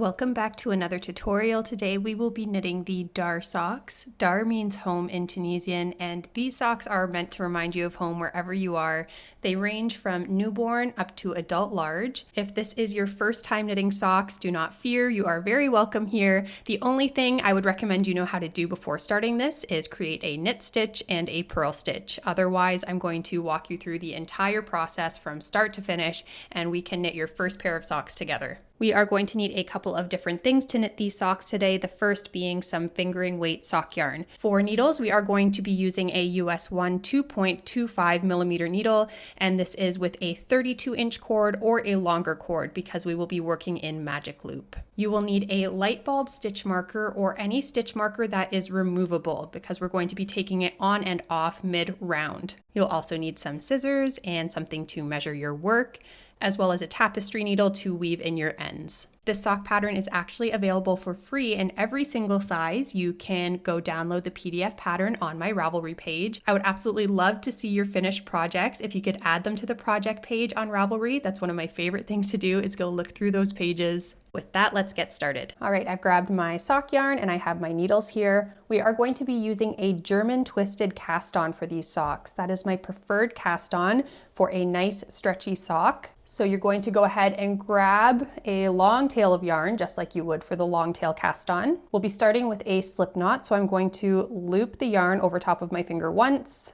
Welcome back to another tutorial. Today we will be knitting the Dar socks. Dar means home in Tunisian, and these socks are meant to remind you of home wherever you are. They range from newborn up to adult large. If this is your first time knitting socks, do not fear, you are very welcome here. The only thing I would recommend you know how to do before starting this is create a knit stitch and a purl stitch. Otherwise, I'm going to walk you through the entire process from start to finish, and we can knit your first pair of socks together. We are going to need a couple of different things to knit these socks today, the first being some fingering weight sock yarn. For needles, we are going to be using a US 1 2.25 millimeter needle, and this is with a 32-inch cord or a longer cord because we will be working in magic loop. You will need a light bulb stitch marker or any stitch marker that is removable because we're going to be taking it on and off mid-round. You'll also need some scissors and something to measure your work, as well as a tapestry needle to weave in your ends. This sock pattern is actually available for free in every single size. You can go download the PDF pattern on my Ravelry page. I would absolutely love to see your finished projects. If you could add them to the project page on Ravelry, that's one of my favorite things to do is go look through those pages. With that, let's get started. All right, I've grabbed my sock yarn and I have my needles here. We are going to be using a German twisted cast on for these socks. That is my preferred cast on for a nice stretchy sock. So you're going to go ahead and grab a long tail of yarn, just like you would for the long tail cast on. We'll be starting with a slip knot, so I'm going to loop the yarn over top of my finger once,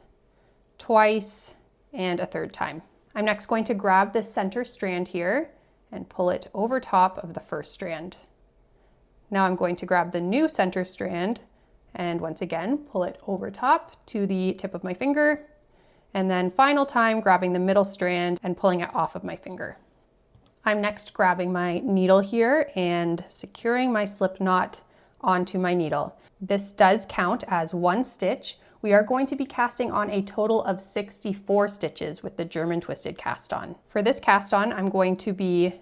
twice, and a third time. I'm next going to grab this center strand here and pull it over top of the first strand. Now I'm going to grab the new center strand and once again pull it over top to the tip of my finger, and then final time grabbing the middle strand and pulling it off of my finger. I'm next grabbing my needle here and securing my slip knot onto my needle. This does count as one stitch. We are going to be casting on a total of 64 stitches with the German twisted cast on. For this cast on, I'm going to be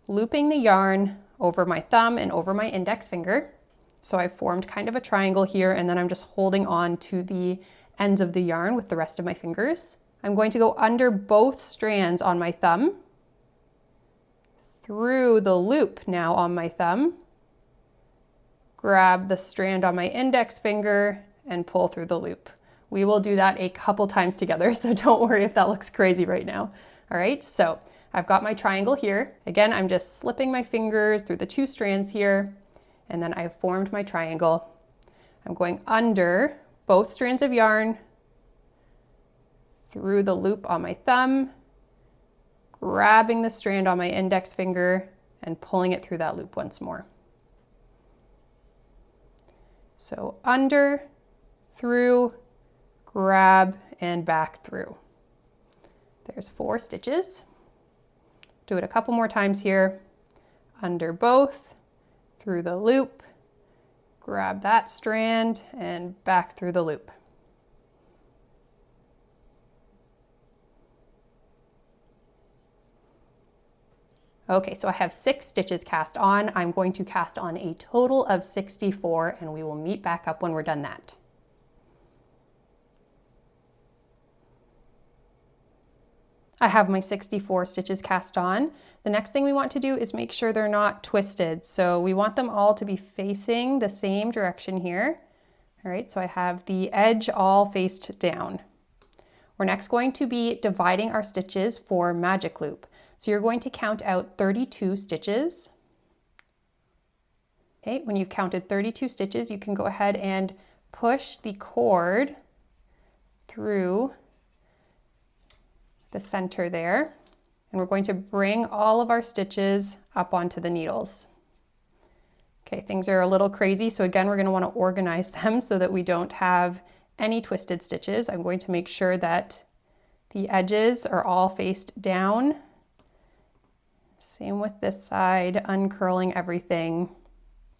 looping the yarn over my thumb and over my index finger. So I've formed kind of a triangle here, and then I'm just holding on to the ends of the yarn with the rest of my fingers. I'm going to go under both strands on my thumb, through the loop now on my thumb, grab the strand on my index finger, and pull through the loop. We will do that a couple times together, so don't worry if that looks crazy right now. All right, so I've got my triangle here. Again, I'm just slipping my fingers through the two strands here, and then I've formed my triangle. I'm going under both strands of yarn, through the loop on my thumb, grabbing the strand on my index finger, and pulling it through that loop once more. So under, through, grab, and back through. There's 4 stitches. Do it a couple more times here. Under both, through the loop, grab that strand, and back through the loop. Okay, so I have 6 stitches cast on. I'm going to cast on a total of 64, and we will meet back up when we're done that. I have my 64 stitches cast on. The next thing we want to do is make sure they're not twisted. So we want them all to be facing the same direction here. All right, so I have the edge all faced down. We're next going to be dividing our stitches for magic loop. So you're going to count out 32 stitches. Okay, when you've counted 32 stitches, you can go ahead and push the cord through the center there, and we're going to bring all of our stitches up onto the needles. Okay, things are a little crazy, so again, we're going to want to organize them so that we don't have any twisted stitches. I'm going to make sure that the edges are all faced down. Same with this side, uncurling everything.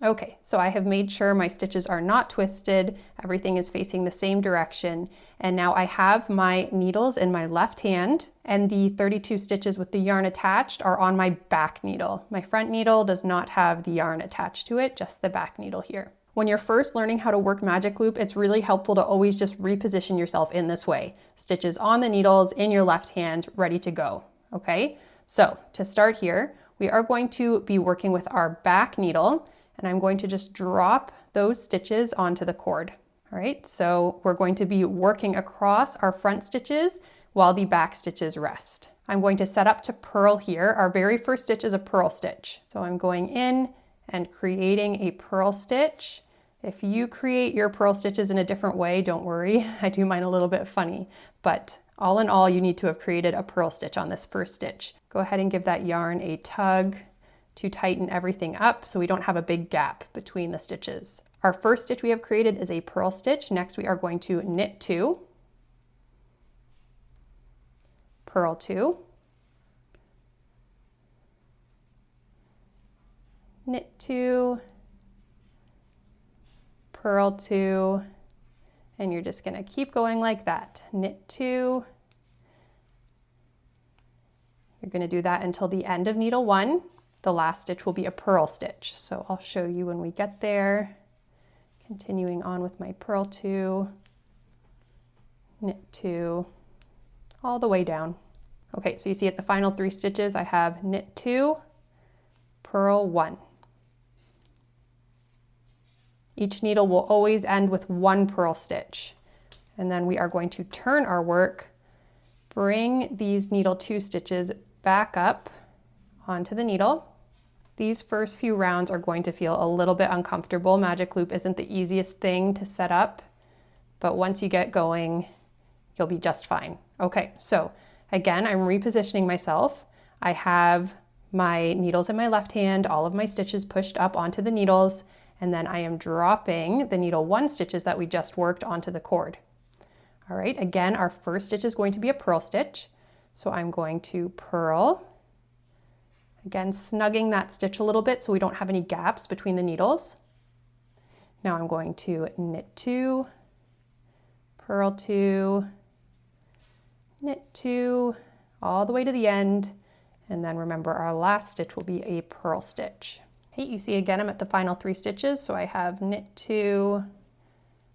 Okay, so I have made sure my stitches are not twisted, everything is facing the same direction, and now I have my needles in my left hand, and the 32 stitches with the yarn attached are on my back needle. My front needle does not have the yarn attached to it, just the back needle here. When you're first learning how to work magic loop, it's really helpful to always just reposition yourself in this way. Stitches on the needles in your left hand, ready to go, okay? So to start here, we are going to be working with our back needle, and I'm going to just drop those stitches onto the cord. All right, so we're going to be working across our front stitches while the back stitches rest. I'm going to set up to purl here. Our very first stitch is a purl stitch. So I'm going in and creating a purl stitch. If you create your purl stitches in a different way, don't worry. I do mine a little bit funny, but all in all, you need to have created a purl stitch on this first stitch. Go ahead and give that yarn a tug to tighten everything up so we don't have a big gap between the stitches. Our first stitch we have created is a purl stitch. Next, we are going to knit 2, purl 2, knit 2, purl 2, and you're just going to keep going like that. Knit 2. You're going to do that until the end of needle 1. The last stitch will be a purl stitch. So I'll show you when we get there. Continuing on with my purl 2, knit 2, all the way down. Okay, so you see at the final 3 stitches, I have knit 2, purl 1. Each needle will always end with 1 purl stitch. And then we are going to turn our work, bring these needle 2 stitches back up onto the needle. These first few rounds are going to feel a little bit uncomfortable. Magic loop isn't the easiest thing to set up, but once you get going, you'll be just fine. Okay, so again, I'm repositioning myself. I have my needles in my left hand, all of my stitches pushed up onto the needles, and then I am dropping the needle 1 stitches that we just worked onto the cord. All right, again, our first stitch is going to be a purl stitch. So I'm going to purl, again, snugging that stitch a little bit so we don't have any gaps between the needles. Now I'm going to knit 2, purl 2, knit 2, all the way to the end. And then remember, our last stitch will be a purl stitch. Okay, you see again, I'm at the final 3 stitches. So I have knit 2,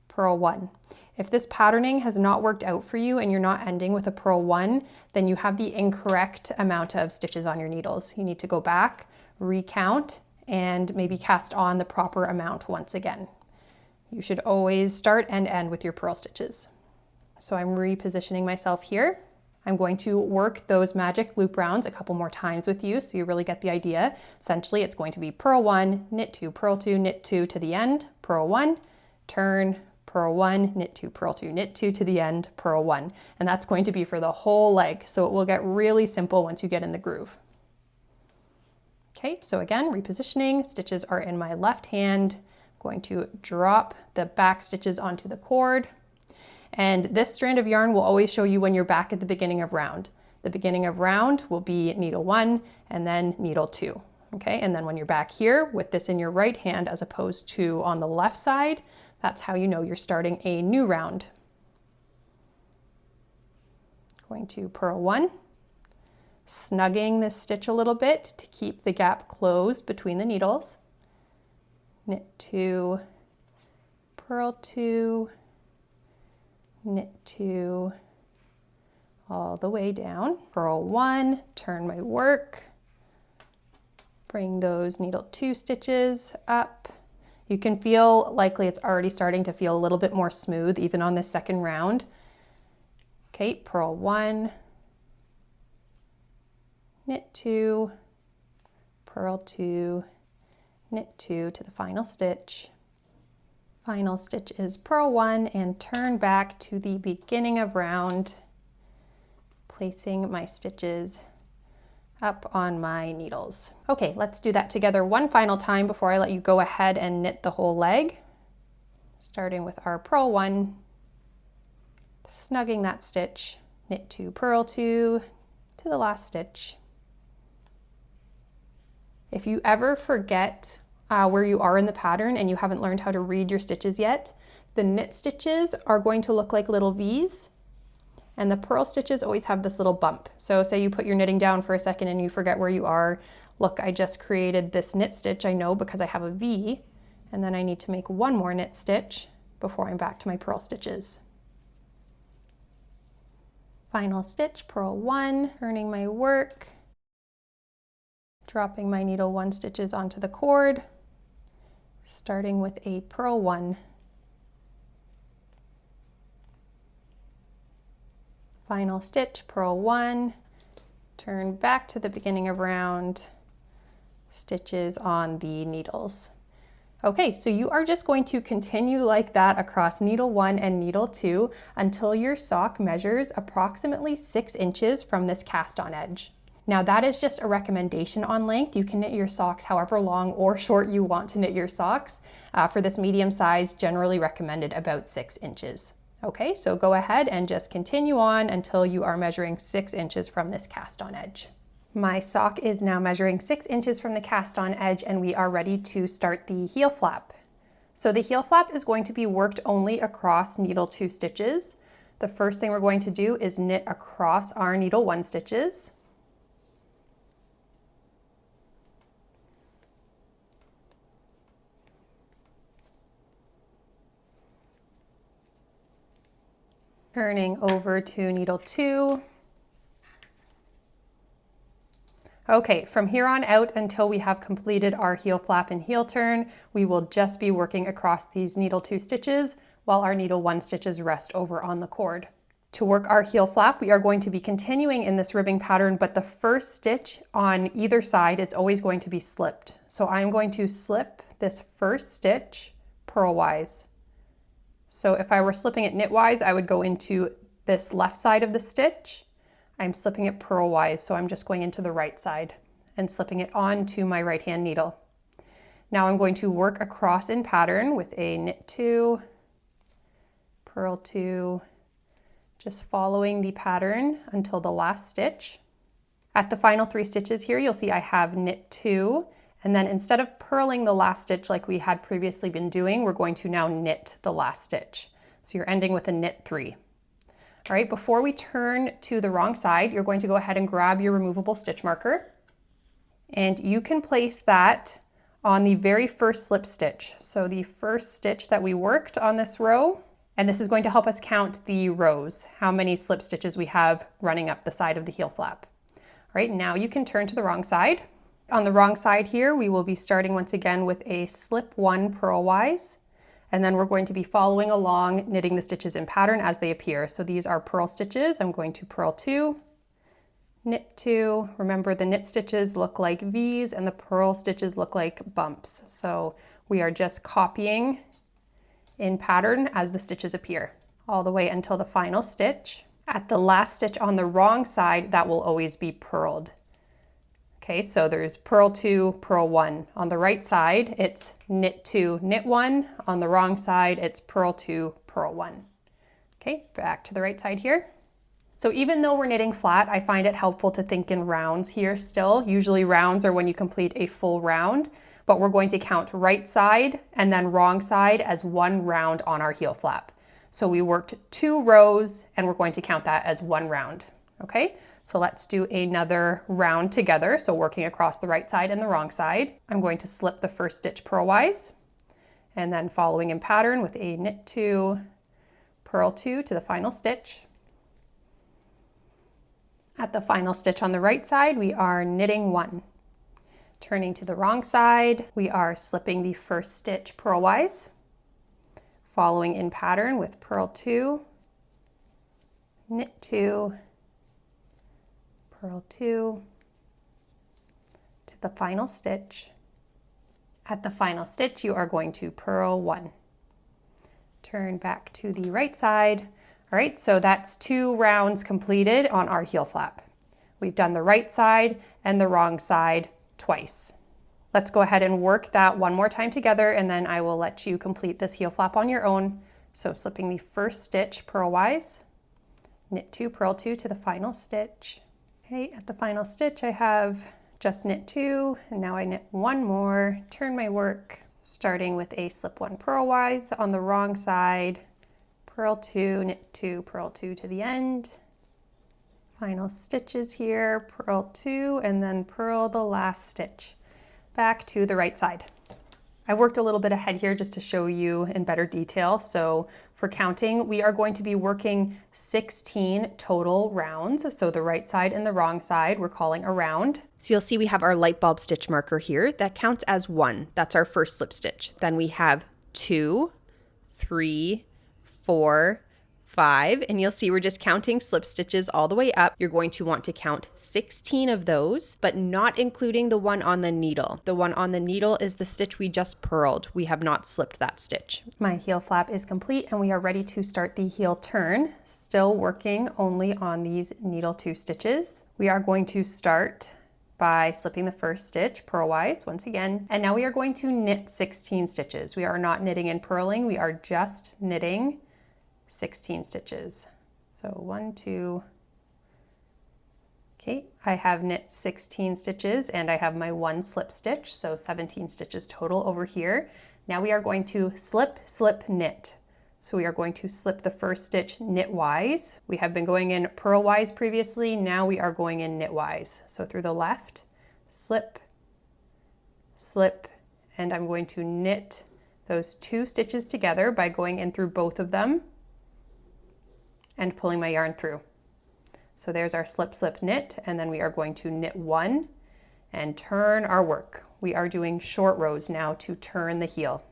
purl 1. If this patterning has not worked out for you and you're not ending with a purl 1, then you have the incorrect amount of stitches on your needles. You need to go back, recount, and maybe cast on the proper amount once again. You should always start and end with your purl stitches. So I'm repositioning myself here. I'm going to work those magic loop rounds a couple more times with you so you really get the idea. Essentially, it's going to be purl 1, knit 2, purl 2, knit 2 to the end, purl 1, turn, purl 1, knit 2, purl 2, knit 2 to the end, purl 1. And that's going to be for the whole leg. So it will get really simple once you get in the groove. Okay, so again, repositioning, stitches are in my left hand. I'm going to drop the back stitches onto the cord. And this strand of yarn will always show you when you're back at the beginning of round. The beginning of round will be needle 1 and then needle 2. Okay, and then when you're back here with this in your right hand as opposed to on the left side, that's how you know you're starting a new round. Going to purl 1, snugging this stitch a little bit to keep the gap closed between the needles. Knit 2, purl 2, knit 2, all the way down. Purl 1, turn my work, bring those needle 2 stitches up. You can feel likely it's already starting to feel a little bit more smooth even on this second round. Okay, purl 1, knit 2, purl 2, knit 2 to the final stitch. Final stitch is purl 1 and turn back to the beginning of round, placing my stitches up on my needles. Okay, let's do that together one final time before I let you go ahead and knit the whole leg. Starting with our purl 1, snugging that stitch, knit 2, purl 2 to the last stitch. If you ever forget where you are in the pattern and you haven't learned how to read your stitches yet, the knit stitches are going to look like little V's. And the purl stitches always have this little bump. So say you put your knitting down for a second and you forget where you are. Look, I just created this knit stitch, I know, because I have a V, and then I need to make one more knit stitch before I'm back to my purl stitches. Final stitch, purl 1, turning my work, Dropping my needle 1 stitches onto the cord, starting with a purl 1. Final stitch, purl 1, turn back to the beginning of round, stitches on the needles. Okay, so you are just going to continue like that across needle 1 and needle 2 until your sock measures approximately 6 inches from this cast on edge. Now that is just a recommendation on length. You can knit your socks however long or short you want to knit your socks. For this medium size, generally recommended about 6 inches. Okay, so go ahead and just continue on until you are measuring 6 inches from this cast on edge. My sock is now measuring 6 inches from the cast on edge, and we are ready to start the heel flap. So the heel flap is going to be worked only across needle 2 stitches. The first thing we're going to do is knit across our needle 1 stitches. Turning over to needle 2. Okay, from here on out until we have completed our heel flap and heel turn, we will just be working across these needle 2 stitches while our needle 1 stitches rest over on the cord. To work our heel flap, we are going to be continuing in this ribbing pattern, but the first stitch on either side is always going to be slipped. So I'm going to slip this first stitch purlwise. So if I were slipping it knitwise, I would go into this left side of the stitch. I'm slipping it purlwise, so I'm just going into the right side and slipping it onto my right hand needle. Now I'm going to work across in pattern with a knit 2, purl 2, just following the pattern until the last stitch. At the final 3 stitches here, you'll see I have knit 2, and then instead of purling the last stitch like we had previously been doing, we're going to now knit the last stitch. So you're ending with a knit 3. All right, before we turn to the wrong side, you're going to go ahead and grab your removable stitch marker, and you can place that on the very first slip stitch. So the first stitch that we worked on this row, and this is going to help us count the rows, how many slip stitches we have running up the side of the heel flap. All right, now you can turn to the wrong side. On the wrong side here, we will be starting once again with a slip 1 purlwise, and then we're going to be following along, knitting the stitches in pattern as they appear. So these are purl stitches. I'm going to purl 2, knit 2. Remember, the knit stitches look like V's and the purl stitches look like bumps. So we are just copying in pattern as the stitches appear, all the way until the final stitch. At the last stitch on the wrong side, that will always be purled. Okay, so there's purl 2, purl 1. On the right side, it's knit 2, knit 1. On the wrong side, it's purl 2, purl 1. Okay, back to the right side here. So even though we're knitting flat, I find it helpful to think in rounds here still. Usually rounds are when you complete a full round, but we're going to count right side and then wrong side as 1 round on our heel flap. So we worked 2 rows and we're going to count that as 1 round. Okay, so let's do another round together. So working across the right side and the wrong side, I'm going to slip the first stitch purlwise, and then following in pattern with a knit 2, purl 2 to the final stitch. At the final stitch on the right side, we are knitting 1. Turning to the wrong side, we are slipping the first stitch purlwise, following in pattern with purl 2, knit 2, purl 2 to the final stitch. At the final stitch, you are going to purl 1. Turn back to the right side. All right, so that's 2 rounds completed on our heel flap. We've done the right side and the wrong side twice. Let's go ahead and work that one more time together, and then I will let you complete this heel flap on your own. So slipping the first stitch purlwise, knit 2, purl 2 to the final stitch. Okay, at the final stitch I have just knit 2, and now I knit 1 more, turn my work, starting with a slip 1 purlwise on the wrong side, purl 2, knit 2, purl 2 to the end. Final stitches here, purl 2, and then purl the last stitch. Back to the right side. I worked a little bit ahead here just to show you in better detail. So for counting, we are going to be working 16 total rounds. So the right side and the wrong side, we're calling a round. So you'll see we have our light bulb stitch marker here. That counts as 1. That's our first slip stitch. Then we have 2, 3, 4, 5, and you'll see we're just counting slip stitches all the way up. You're going to want to count 16 of those, but not including the one on the needle. The one on the needle is the stitch we just purled. We have not slipped that stitch. My heel flap is complete and we are ready to start the heel turn. Still working only on these needle 2 stitches. We are going to start by slipping the first stitch purlwise once again, and now we are going to knit 16 stitches. We are not knitting and purling, we are just knitting 16 stitches. So 1, 2, okay, I have knit 16 stitches and I have my 1 slip stitch, so 17 stitches total over here. Now we are going to slip, slip, knit. So we are going to slip the first stitch knitwise. We have been going in purlwise previously, now we are going in knitwise. So through the left, slip, slip, and I'm going to knit those 2 stitches together by going in through both of them and pulling my yarn through. So there's our slip, slip, knit, and then we are going to knit 1 and turn our work. We are doing short rows now to turn the heel.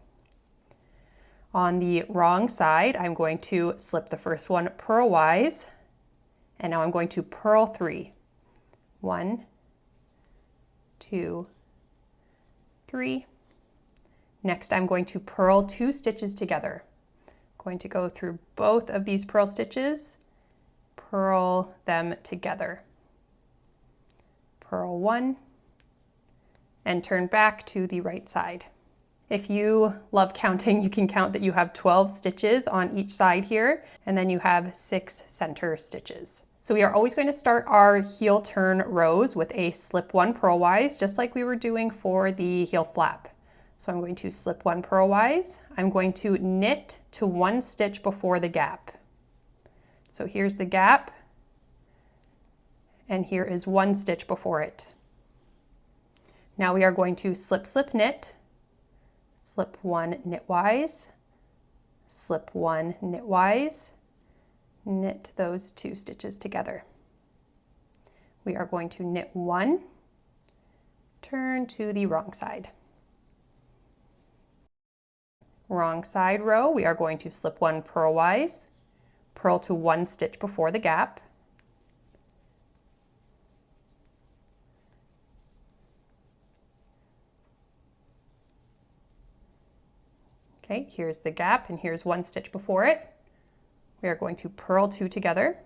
On the wrong side, I'm going to slip the first one purlwise, and now I'm going to purl 3. 1, 2, 3. Next, I'm going to purl 2 stitches together. Going to go through both of these purl stitches, purl them together. Purl 1 and turn back to the right side. If you love counting, you can count that you have 12 stitches on each side here, and then you have 6 center stitches. So we are always going to start our heel turn rows with a slip 1 purlwise, just like we were doing for the heel flap. So I'm going to slip 1 purlwise. I'm going to knit to 1 stitch before the gap. So here's the gap, and here is 1 stitch before it. Now we are going to slip, slip, knit, slip 1 knitwise, slip 1 knitwise, knit those 2 stitches together. We are going to knit 1, turn to the wrong side. Wrong side row, we are going to slip 1 purlwise, purl to 1 stitch before the gap, okay, here's the gap and here's 1 stitch before it. We are going to purl 2 together,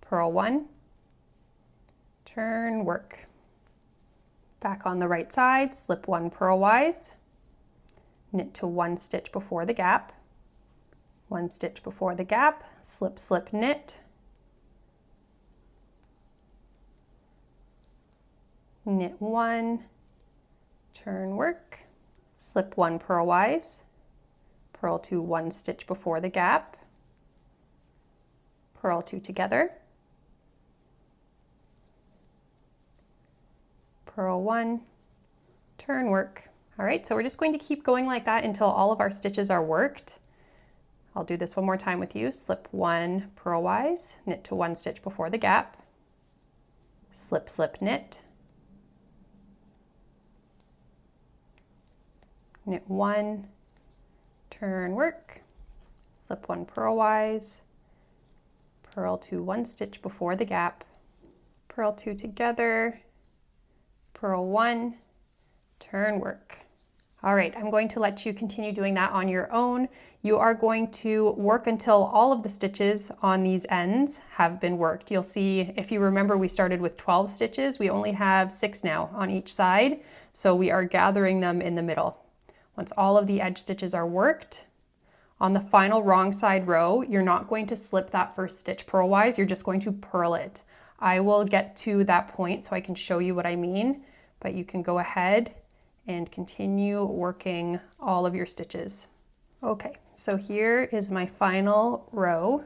purl 1, turn, work. Back on the right side, slip 1 purlwise, knit to 1 stitch before the gap, 1 stitch before the gap, slip, slip, knit, knit 1, turn, work, slip 1 purlwise, purl to 1 stitch before the gap, purl 2 together, purl 1, turn, work. All right, so we're just going to keep going like that until all of our stitches are worked. I'll do this one more time with you. Slip 1 purlwise, knit to 1 stitch before the gap, slip, slip, knit, knit 1, turn, work, slip 1 purlwise, purl to 1 stitch before the gap, purl 2 together, purl 1, turn, work. All right, I'm going to let you continue doing that on your own. You are going to work until all of the stitches on these ends have been worked. You'll see, if you remember, we started with 12 stitches. We only have 6 now on each side, so we are gathering them in the middle. Once all of the edge stitches are worked, on the final wrong side row, you're not going to slip that first stitch purlwise, you're just going to purl it. I will get to that point so I can show you what I mean, but you can go ahead and continue working all of your stitches. Okay, so here is my final row.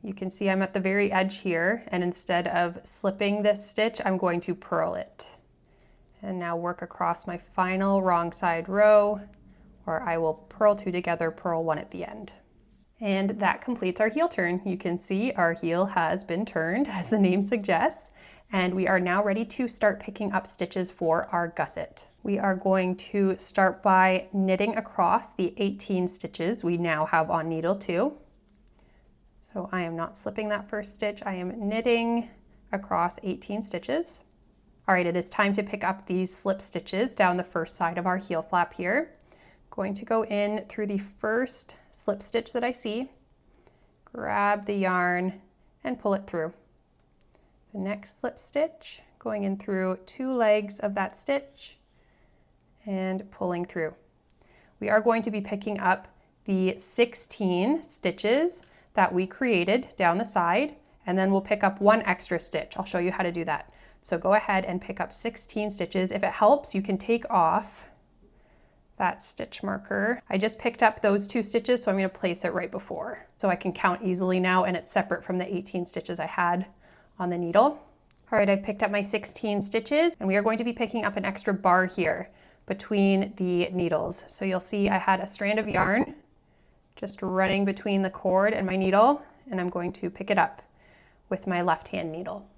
You can see I'm at the very edge here, and instead of slipping this stitch, I'm going to purl it. And now work across my final wrong side row, where I will purl 2 together, purl 1 at the end. And that completes our heel turn. You can see our heel has been turned, as the name suggests, and we are now ready to start picking up stitches for our gusset. We are going to start by knitting across the 18 stitches we now have on needle 2. So I am not slipping that first stitch, I am knitting across 18 stitches. All right, it is time to pick up these slip stitches down the first side of our heel flap here. Going to go in through the first slip stitch that I see, grab the yarn and pull it through. The next slip stitch, going in through 2 legs of that stitch and pulling through. We are going to be picking up the 16 stitches that we created down the side, and then we'll pick up 1 extra stitch. I'll show you how to do that. So go ahead and pick up 16 stitches. If it helps, you can take off that stitch marker. I just picked up those 2 stitches, so I'm going to place it right before, so I can count easily now, and it's separate from the 18 stitches I had on the needle. All right, I've picked up my 16 stitches, and we are going to be picking up an extra bar here between the needles. So you'll see I had a strand of yarn just running between the cord and my needle, and I'm going to pick it up with my left hand needle.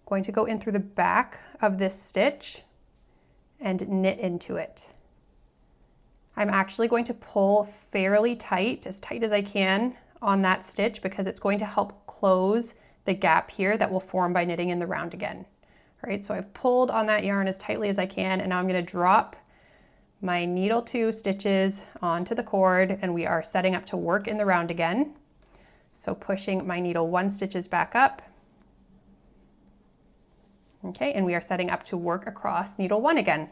Going to go in through the back of this stitch and knit into it. I'm actually going to pull fairly tight, as tight as I can on that stitch, because it's going to help close the gap here that will form by knitting in the round again. All right, so I've pulled on that yarn as tightly as I can, and now I'm going to drop my needle 2 stitches onto the cord, and we are setting up to work in the round again. So pushing my needle 1 stitches back up. Okay, and we are setting up to work across needle 1 again.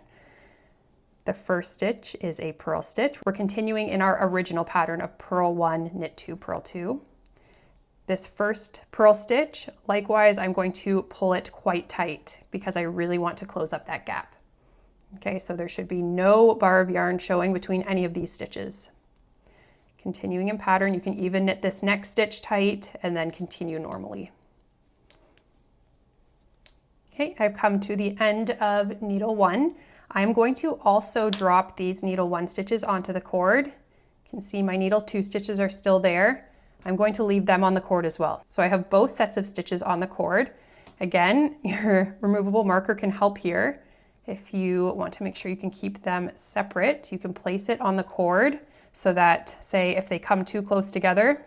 The first stitch is a purl stitch. We're continuing in our original pattern of purl 1, knit 2, purl 2. This first purl stitch, likewise, I'm going to pull it quite tight because I really want to close up that gap. Okay, so there should be no bar of yarn showing between any of these stitches. Continuing in pattern, you can even knit this next stitch tight and then continue normally. Okay, I've come to the end of needle 1. I'm going to also drop these needle 1 stitches onto the cord. You can see my needle 2 stitches are still there. I'm going to leave them on the cord as well. So I have both sets of stitches on the cord. Again, your removable marker can help here. If you want to make sure you can keep them separate, you can place it on the cord so that, say, if they come too close together,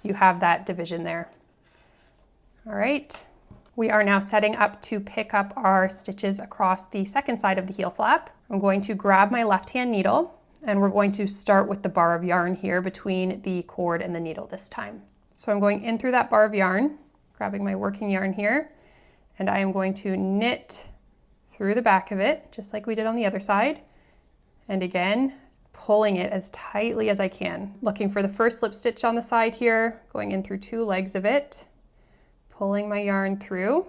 you have that division there. All right. We are now setting up to pick up our stitches across the second side of the heel flap. I'm going to grab my left hand needle, and we're going to start with the bar of yarn here between the cord and the needle this time. So I'm going in through that bar of yarn, grabbing my working yarn here, and I am going to knit through the back of it, just like we did on the other side. And again, pulling it as tightly as I can. Looking for the first slip stitch on the side here, going in through 2 legs of it, pulling my yarn through.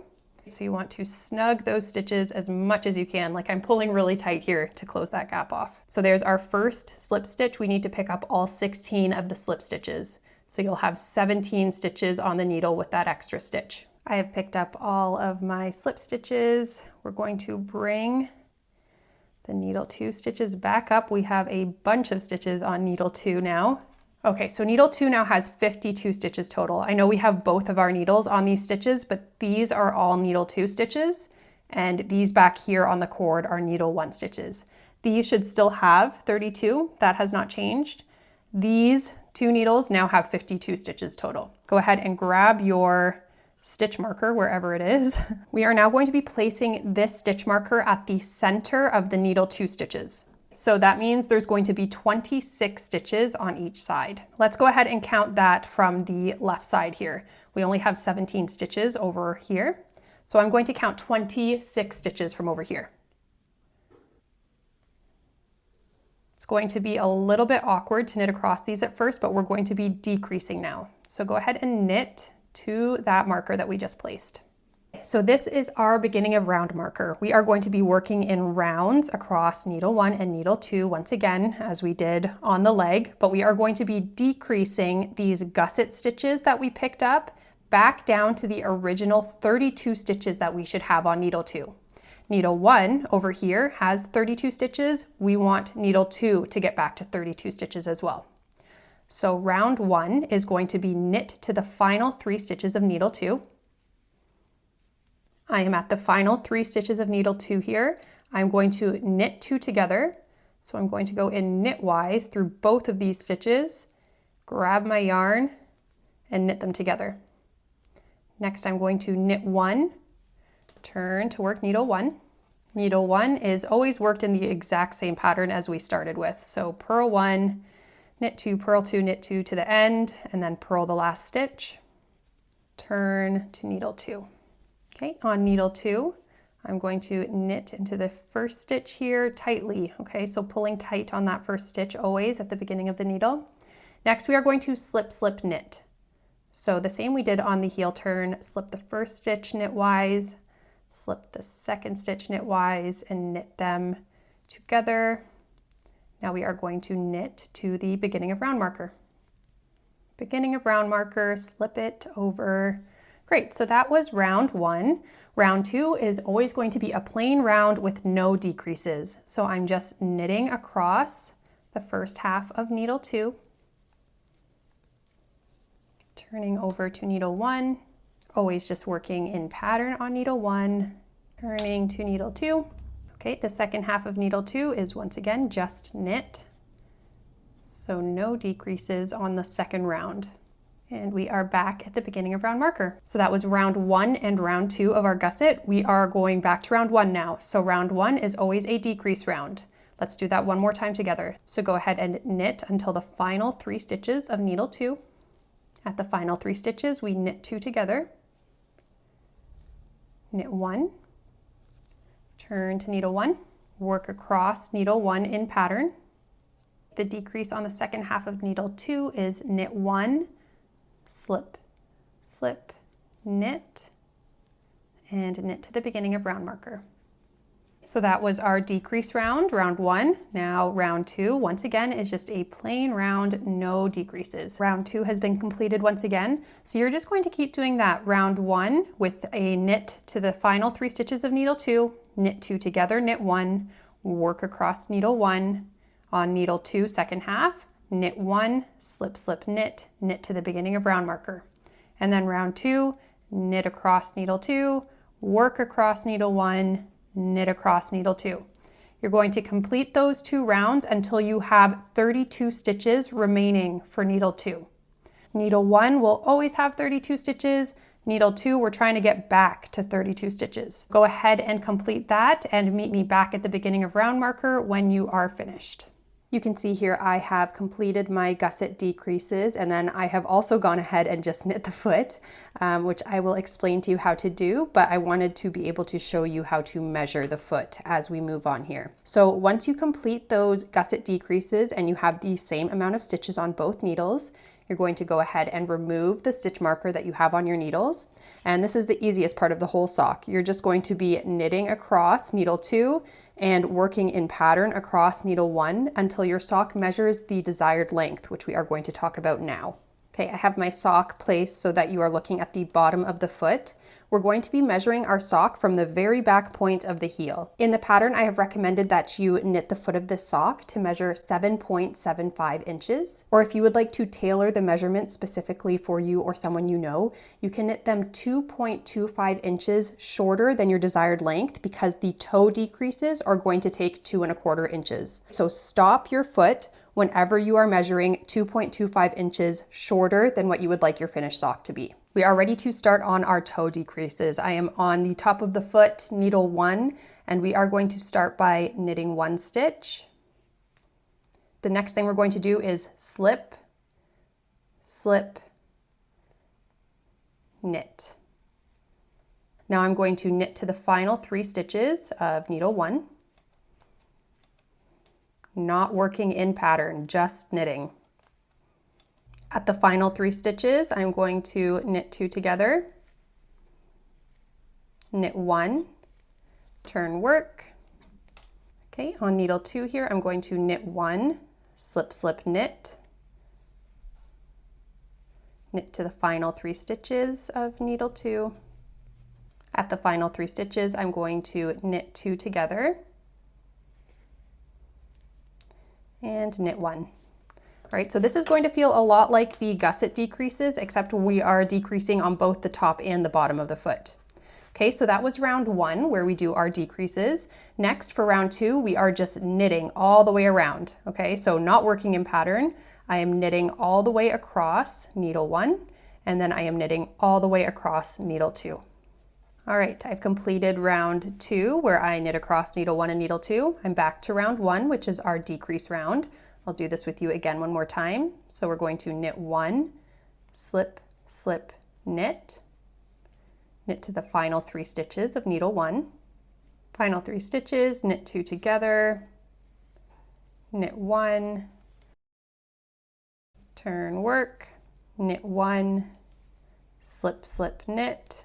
So you want to snug those stitches as much as you can, like I'm pulling really tight here to close that gap off. So there's our first slip stitch. We need to pick up all 16 of the slip stitches. So you'll have 17 stitches on the needle with that extra stitch. I have picked up all of my slip stitches. We're going to bring the needle 2 stitches back up. We have a bunch of stitches on needle 2 now. Okay, so needle 2 now has 52 stitches total. I know we have both of our needles on these stitches, but these are all needle 2 stitches, and these back here on the cord are needle 1 stitches. These should still have 32, that has not changed. These 2 needles now have 52 stitches total. Go ahead and grab your stitch marker wherever it is. We are now going to be placing this stitch marker at the center of the needle 2 stitches. So that means there's going to be 26 stitches on each side. Let's go ahead and count that from the left side here. We only have 17 stitches over here. So I'm going to count 26 stitches from over here. It's going to be a little bit awkward to knit across these at first, but we're going to be decreasing now. So go ahead and knit to that marker that we just placed. So this is our beginning of round marker. We are going to be working in rounds across needle 1 and needle 2 once again, as we did on the leg, but we are going to be decreasing these gusset stitches that we picked up back down to the original 32 stitches that we should have on needle 2. Needle 1 over here has 32 stitches. We want needle 2 to get back to 32 stitches as well. So round 1 is going to be knit to the final 3 stitches of needle 2. I am at the final 3 stitches of needle 2 here. I'm going to knit 2 together. So I'm going to go in knitwise through both of these stitches, grab my yarn, and knit them together. Next, I'm going to knit 1, turn to work needle 1. Needle 1 is always worked in the exact same pattern as we started with. So purl 1, knit 2, purl 2, knit 2 to the end, and then purl the last stitch. Turn to needle 2. Okay, on needle 2, I'm going to knit into the first stitch here tightly. Okay, so pulling tight on that first stitch always at the beginning of the needle. Next, we are going to slip, slip, knit. So the same we did on the heel turn, slip the first stitch knitwise, slip the second stitch knitwise, and knit them together. Now we are going to knit to the beginning of round marker. Beginning of round marker, slip it over. Great, so that was round 1. Round 2 is always going to be a plain round with no decreases. So I'm just knitting across the first half of needle 2. Turning over to needle 1, always just working in pattern on needle 1, turning to needle 2. Okay, the second half of needle 2 is once again just knit. So no decreases on the second round. And we are back at the beginning of round marker. So that was round 1 and round 2 of our gusset. We are going back to round 1 now. So round 1 is always a decrease round. Let's do that one more time together. So go ahead and knit until the final 3 stitches of needle 2. At the final 3 stitches, we knit 2 together, knit 1, turn to needle 1, work across needle 1 in pattern. The decrease on the second half of needle 2 is knit 1, slip, slip, knit, and knit to the beginning of round marker. So that was our decrease round, round 1. Now round 2, once again, is just a plain round, no decreases. Round 2 has been completed once again. So you're just going to keep doing that round 1 with a knit to the final 3 stitches of needle 2, knit 2 together, knit 1, work across needle 1, on needle 2 second half, knit 1, slip, slip, knit, knit to the beginning of round marker. And then round 2, knit across needle 2, work across needle 1, knit across needle 2. You're going to complete those 2 rounds until you have 32 stitches remaining for needle 2. Needle 1 will always have 32 stitches. Needle 2, we're trying to get back to 32 stitches. Go ahead and complete that and meet me back at the beginning of round marker when you are finished. You can see here I have completed my gusset decreases, and then I have also gone ahead and just knit the foot, which I will explain to you how to do, but I wanted to be able to show you how to measure the foot as we move on here. So once you complete those gusset decreases and you have the same amount of stitches on both needles, you're going to go ahead and remove the stitch marker that you have on your needles. And this is the easiest part of the whole sock. You're just going to be knitting across needle 2 and working in pattern across needle 1 until your sock measures the desired length, which we are going to talk about now. Okay, I have my sock placed so that you are looking at the bottom of the foot. We're going to be measuring our sock from the very back point of the heel. In the pattern, I have recommended that you knit the foot of this sock to measure 7.75 inches. Or if you would like to tailor the measurement specifically for you or someone you know, you can knit them 2.25 inches shorter than your desired length because the toe decreases are going to take 2.25 inches. So stop your foot whenever you are measuring 2.25 inches shorter than what you would like your finished sock to be. We are ready to start on our toe decreases. I am on the top of the foot, needle 1, and we are going to start by knitting 1 stitch. The next thing we're going to do is slip, slip, knit. Now I'm going to knit to the final 3 stitches of needle 1. Not working in pattern, just knitting. At the final 3 stitches, I'm going to knit 2 together, knit 1, turn work. Okay, on needle 2 here, I'm going to knit 1, slip, slip, knit, knit to the final 3 stitches of needle 2, At the final 3 stitches, I'm going to knit 2 together and knit 1. All right, so this is going to feel a lot like the gusset decreases, except we are decreasing on both the top and the bottom of the foot. Okay, so that was round 1 where we do our decreases. Next, for round 2, we are just knitting all the way around. Okay, so not working in pattern. I am knitting all the way across needle 1, and then I am knitting all the way across needle 2. All right, I've completed round 2 where I knit across needle 1 and needle 2. I'm back to round 1, which is our decrease round. I'll do this with you again one more time. So we're going to knit 1, slip, slip, knit. Knit to the final 3 stitches of needle 1. Final 3 stitches, knit 2 together, knit 1, turn work, knit 1, slip, slip, knit.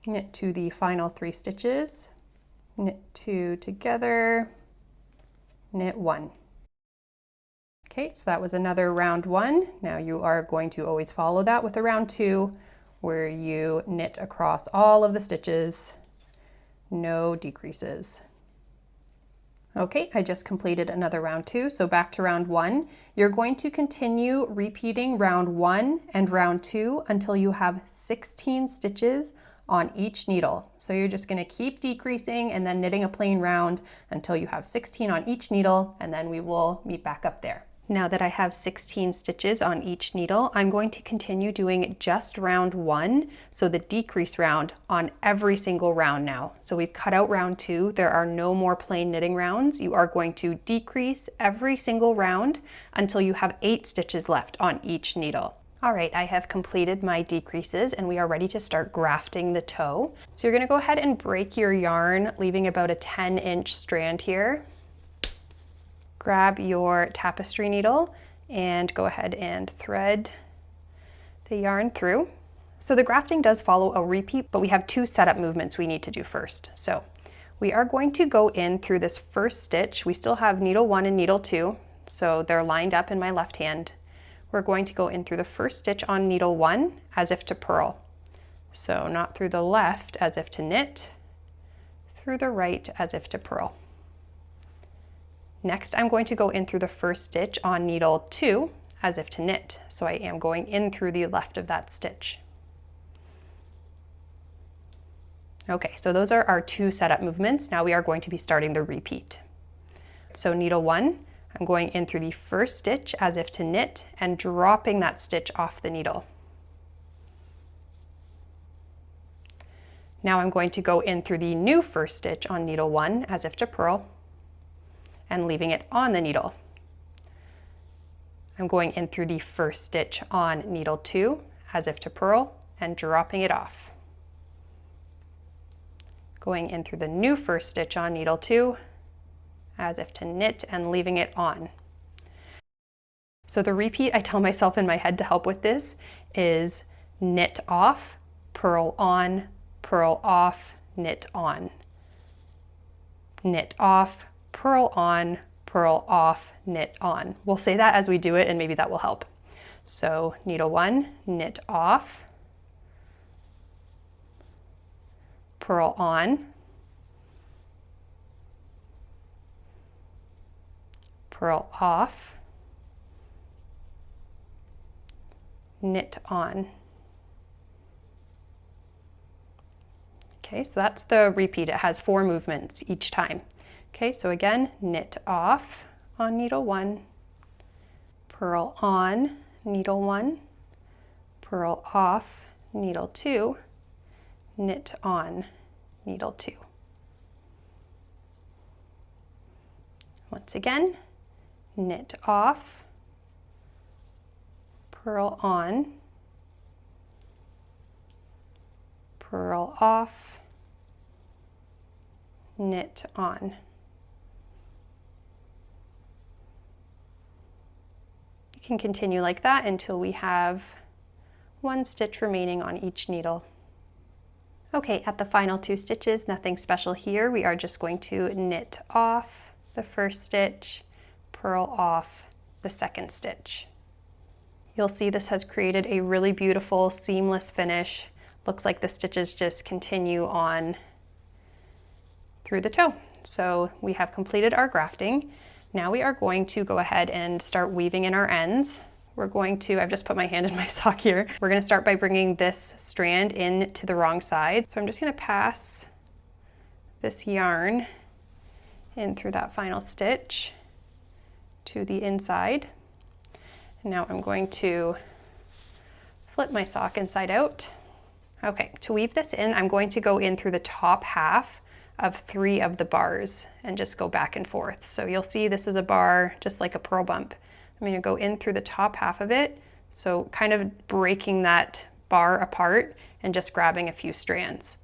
Knit to the final 3 stitches, knit 2 together, knit 1. Okay, so that was another round 1. Now you are going to always follow that with a round 2 where you knit across all of the stitches, no decreases. Okay, I just completed another round 2, so back to round 1. You're going to continue repeating round 1 and round 2 until you have 16 stitches on each needle. So you're just going to keep decreasing and then knitting a plain round until you have 16 on each needle, and then we will meet back up there. Now that I have 16 stitches on each needle, I'm going to continue doing just round 1, so the decrease round, on every single round now. So we've cut out round 2, there are no more plain knitting rounds. You are going to decrease every single round until you have 8 stitches left on each needle. All right, I have completed my decreases and we are ready to start grafting the toe. So you're going to go ahead and break your yarn, leaving about a 10-inch strand here. Grab your tapestry needle and go ahead and thread the yarn through. So the grafting does follow a repeat, but we have 2 setup movements we need to do first. So we are going to go in through this first stitch. We still have needle 1 and needle 2, so they're lined up in my left hand. We're going to go in through the first stitch on needle 1 as if to purl. So not through the left as if to knit, through the right as if to purl. Next, I'm going to go in through the first stitch on needle 2 as if to knit. So I am going in through the left of that stitch. Okay, so those are our 2 setup movements. Now we are going to be starting the repeat. So needle 1, I'm going in through the first stitch as if to knit and dropping that stitch off the needle. Now I'm going to go in through the new first stitch on needle 1 as if to purl and leaving it on the needle. I'm going in through the first stitch on needle 2 as if to purl and dropping it off. Going in through the new first stitch on needle 2 as if to knit and leaving it on. So the repeat I tell myself in my head to help with this is knit off, purl on, purl off, knit on. Knit off, purl on, purl off, knit on. We'll say that as we do it and maybe that will help. So needle 1, knit off, purl on, purl off, knit on. Okay, so that's the repeat. It has 4 movements each time. Okay, so again, knit off on needle 1, purl on needle 1, purl off needle 2, knit on needle 2. Once again, knit off, purl on, purl off, knit on. You can continue like that until we have 1 stitch remaining on each needle. Okay, at the final 2 stitches, nothing special here. We are just going to knit off the first stitch, purl off the second stitch. You'll see this has created a really beautiful seamless finish. Looks like the stitches just continue on through the toe. So we have completed our grafting. Now we are going to go ahead and start weaving in our ends. We're going to, I've just put my hand in my sock here. We're going to start by bringing this strand in to the wrong side. So I'm just going to pass this yarn in through that final stitch to the inside. And now I'm going to flip my sock inside out. Okay, to weave this in, I'm going to go in through the top half of 3 of the bars and just go back and forth. So you'll see this is a bar just like a purl bump. I'm going to go in through the top half of it, so kind of breaking that bar apart and just grabbing a few strands.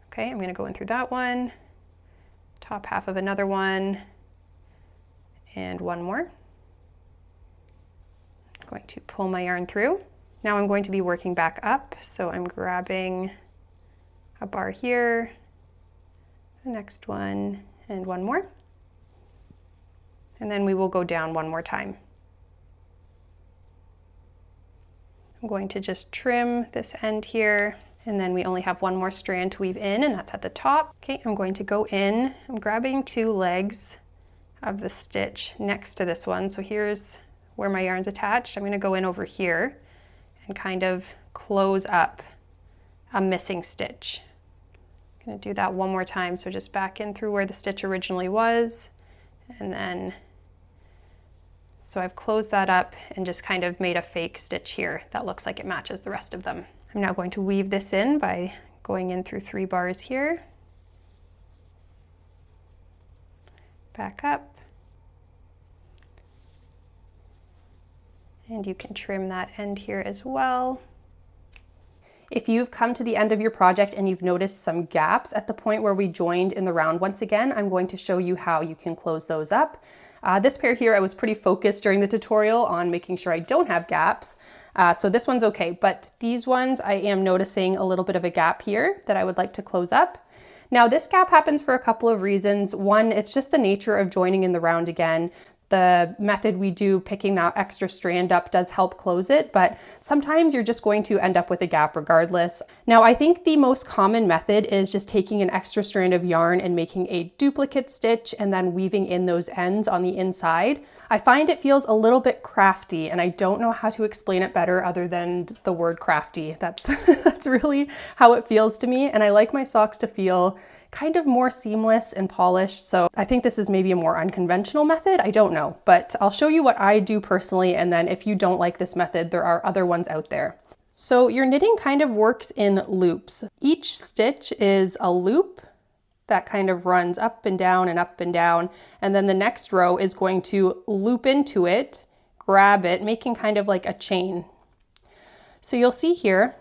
Okay, I'm going to go in through that one, top half of another one, and one more. I'm going to pull my yarn through. Now I'm going to be working back up, so I'm grabbing a bar here, the next one, and one more. And then we will go down one more time. I'm going to just trim this end here, and then we only have one more strand to weave in, and that's at the top. Okay, I'm going to go in. I'm grabbing 2 legs of the stitch next to this one. So here's where my yarn's attached. I'm going to go in over here and kind of close up a missing stitch. I'm going to do that one more time. So just back in through where the stitch originally was, and then so I've closed that up and just kind of made a fake stitch here that looks like it matches the rest of them. I'm now going to weave this in by going in through 3 bars here, back up, and you can trim that end here as well. If you've come to the end of your project and you've noticed some gaps at the point where we joined in the round, once again, I'm going to show you how you can close those up. This pair here, I was pretty focused during the tutorial on making sure I don't have gaps. So this one's okay, but these ones I am noticing a little bit of a gap here that I would like to close up. Now this gap happens for a couple of reasons. One, it's just the nature of joining in the round again. The method we do, picking that extra strand up, does help close it, but sometimes you're just going to end up with a gap regardless. Now, I think the most common method is just taking an extra strand of yarn and making a duplicate stitch and then weaving in those ends on the inside. I find it feels a little bit crafty, and I don't know how to explain it better other than the word crafty. That's really how it feels to me, and I like my socks to feel kind of more seamless and polished. So I think this is maybe a more unconventional method. I don't know, but I'll show you what I do personally. And then if you don't like this method, there are other ones out there. So your knitting kind of works in loops. Each stitch is a loop that kind of runs up and down and up and down. And then the next row is going to loop into it, grab it, making kind of like a chain. So you'll see here,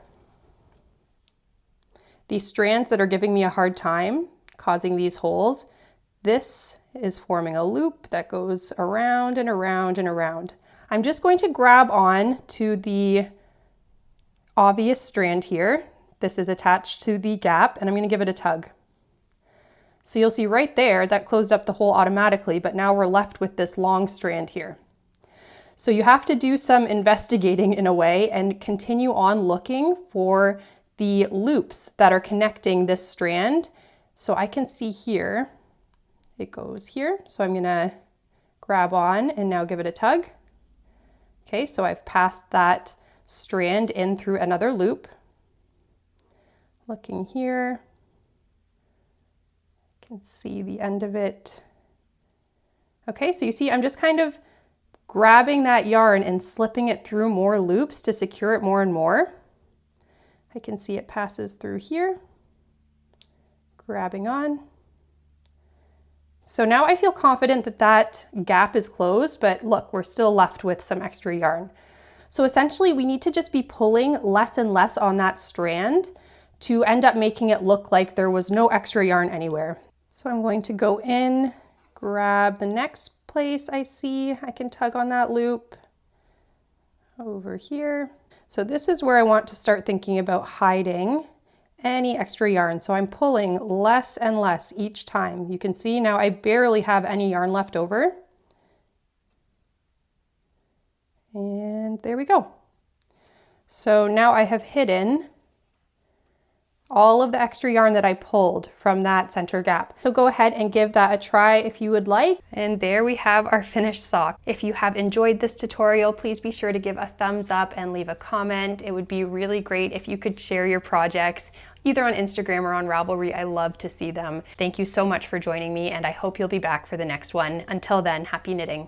these strands that are giving me a hard time, causing these holes, this is forming a loop that goes around and around and around. I'm just going to grab on to the obvious strand here. This is attached to the gap, and I'm going to give it a tug. So you'll see right there that closed up the hole automatically, but now we're left with this long strand here. So you have to do some investigating in a way and continue on looking for the loops that are connecting this strand. So I can see here, it goes here. So I'm gonna grab on and now give it a tug. Okay, so I've passed that strand in through another loop. Looking here, I can see the end of it. Okay, so you see I'm just kind of grabbing that yarn and slipping it through more loops to secure it more and more. I can see it passes through here, grabbing on. So now I feel confident that that gap is closed, but look, we're still left with some extra yarn. So essentially we need to just be pulling less and less on that strand to end up making it look like there was no extra yarn anywhere. So I'm going to go in, grab the next place I see I can tug on that loop over here. So this is where I want to start thinking about hiding any extra yarn. So I'm pulling less and less each time. You can see now I barely have any yarn left over. And there we go. So now I have hidden all of the extra yarn that I pulled from that center gap. So go ahead and give that a try if you would like. And there we have our finished sock. If you have enjoyed this tutorial, please be sure to give a thumbs up and leave a comment. It would be really great if you could share your projects either on Instagram or on Ravelry. I love to see them. Thank you so much for joining me, and I hope you'll be back for the next one. Until then, happy knitting.